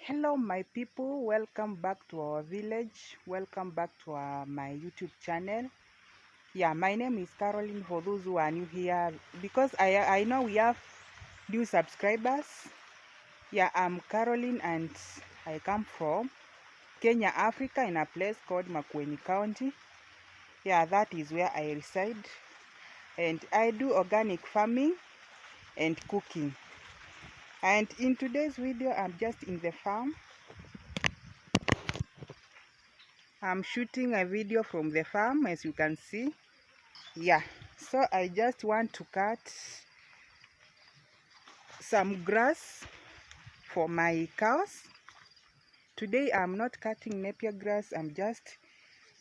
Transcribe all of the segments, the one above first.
Hello my people, welcome back to our village, welcome back to my YouTube channel. Yeah, my name is Caroline, for those who are new here, because I know we have new subscribers. Yeah, I'm Caroline and I come from Kenya, Africa, in a place called Makueni County. Yeah, that is where I reside, and I do organic farming and cooking. And in today's video, I'm just in the farm. I'm shooting a video from the farm, as you can see. Yeah, so I just want to cut some grass for my cows. Today I'm not cutting napier grass, I'm just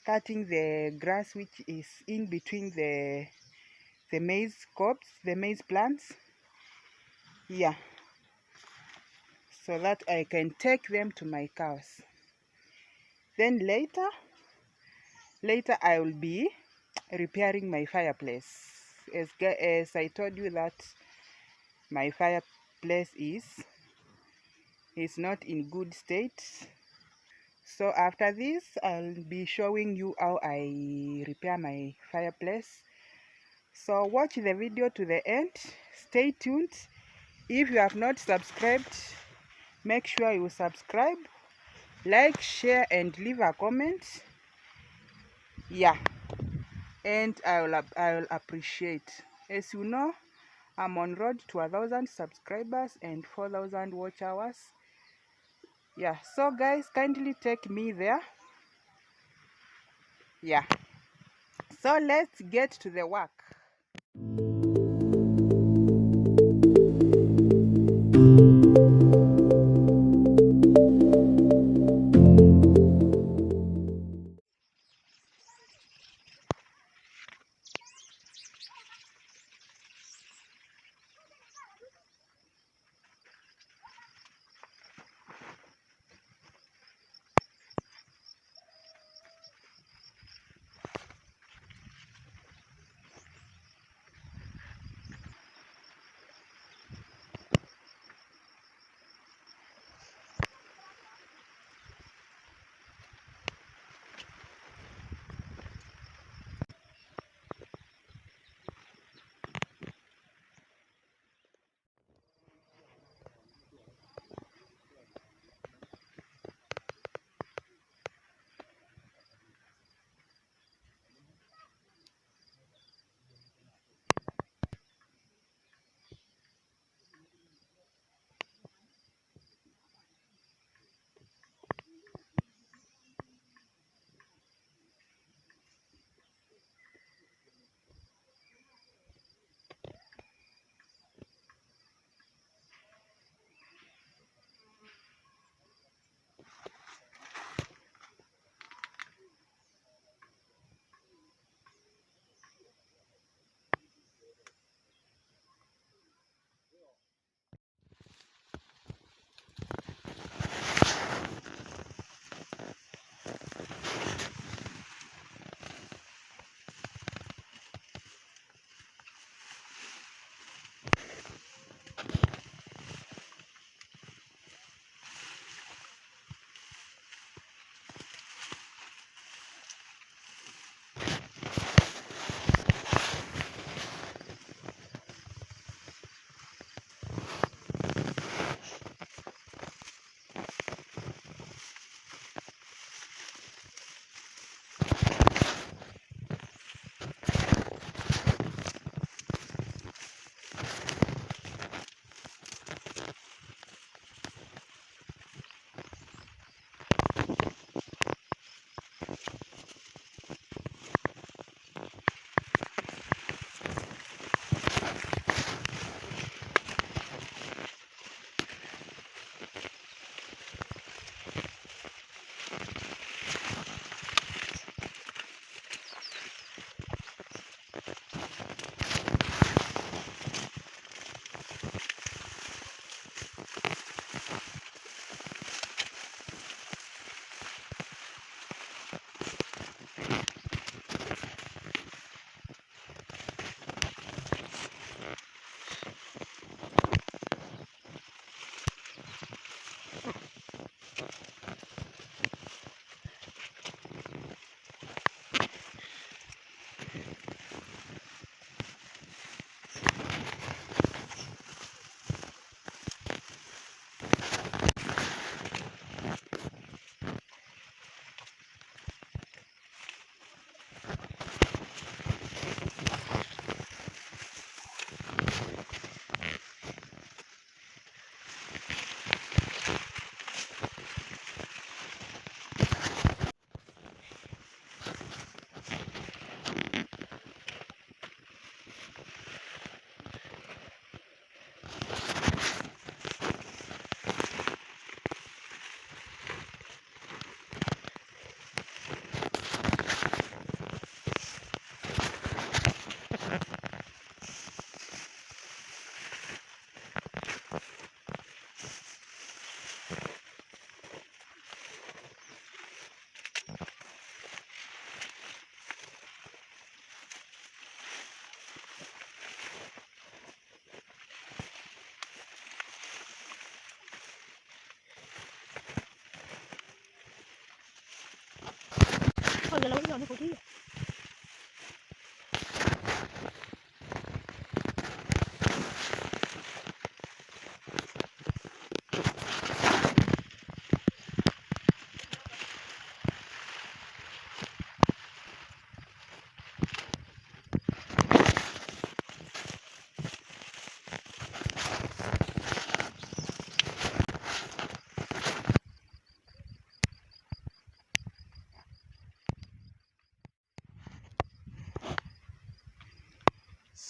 cutting the grass which is in between the maize cobs, the maize plants. Yeah, so that I can take them to my cows. Then later I will be repairing my fireplace. As I told you that my fireplace is not in good state. So after this, I'll be showing you how I repair my fireplace. So watch the video to the end. Stay tuned. If you have not subscribed, make sure you subscribe, like, share, and leave a comment. Yeah, and I will appreciate. As you know, I'm on road to 1,000 subscribers and 4,000 watch hours. Yeah, so guys, kindly take me there. Yeah, so let's get to the work.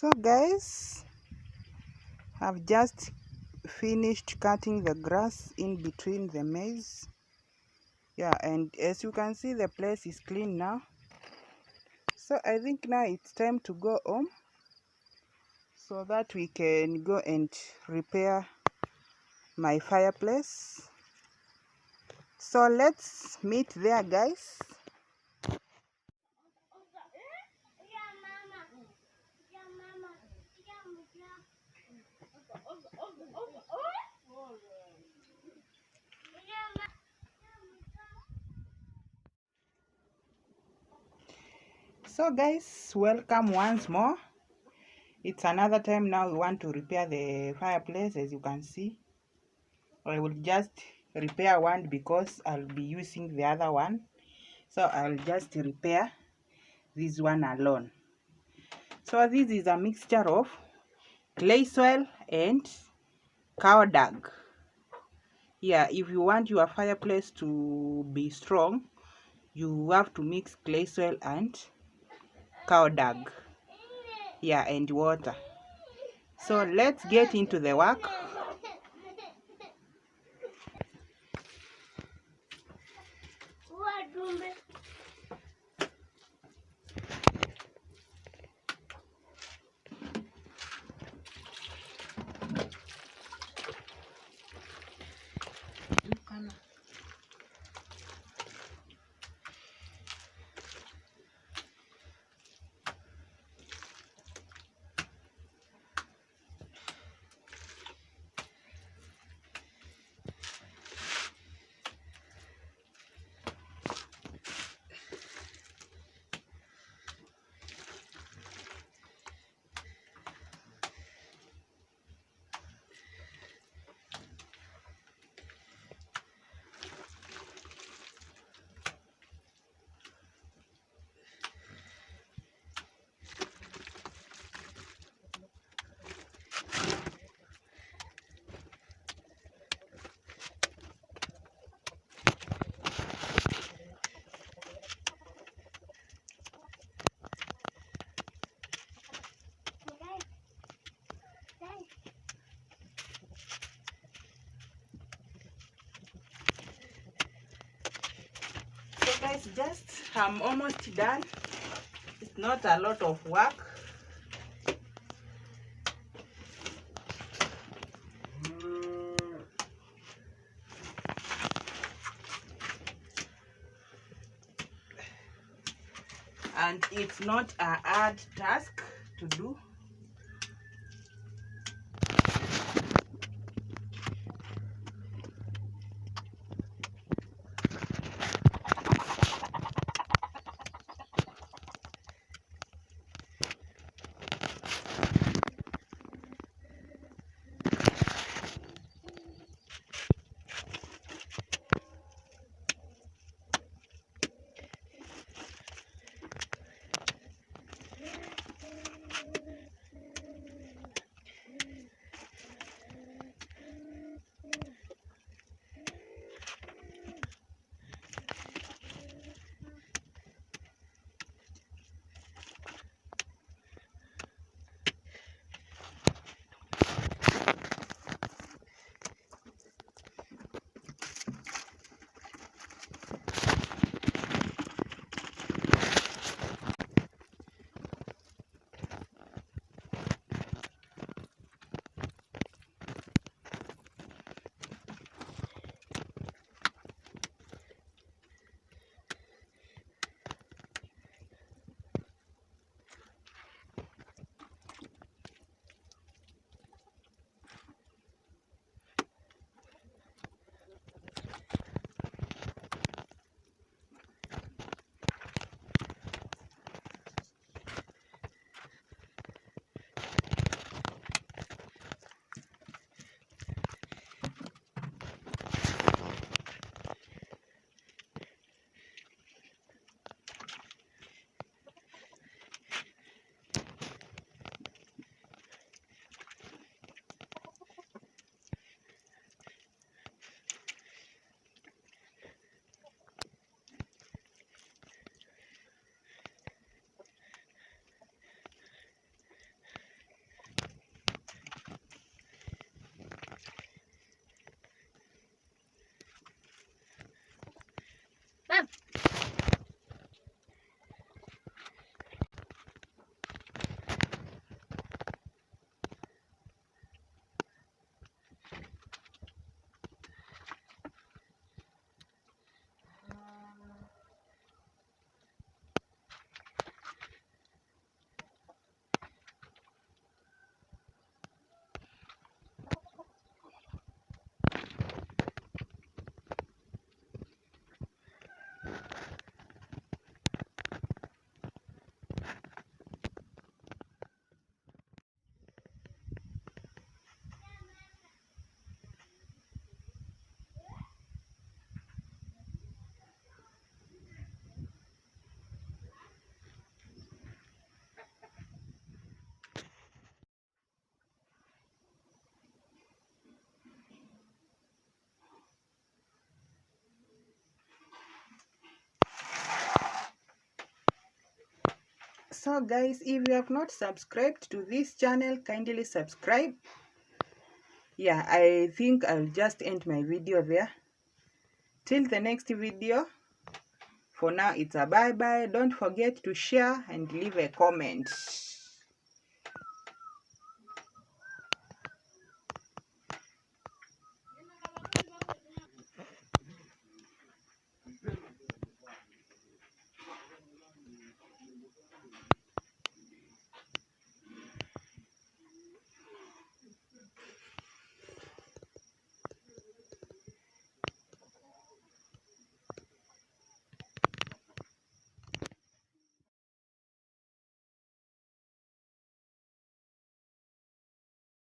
So guys, I've just finished cutting the grass in between the maize. Yeah, and as you can see, the place is clean now. So I think now it's time to go home so that we can go and repair my fireplace. So let's meet there, guys. So guys, welcome once more. It's another time now we want to repair the fireplace. As you can see, I will just repair one because I'll be using the other one. So I'll just repair this one alone. So this is a mixture of clay soil and cow dung. Yeah, if you want your fireplace to be strong, you have to mix clay soil and cow dung. Yeah, and water. So let's get into the work. So guys, I'm almost done. It's not a lot of work. And it's not a hard task to do. So guys, if you have not subscribed to this channel, kindly subscribe. Yeah, I think I'll just end my video there. Till the next video, for now it's a bye bye. Don't forget to share and leave a comment.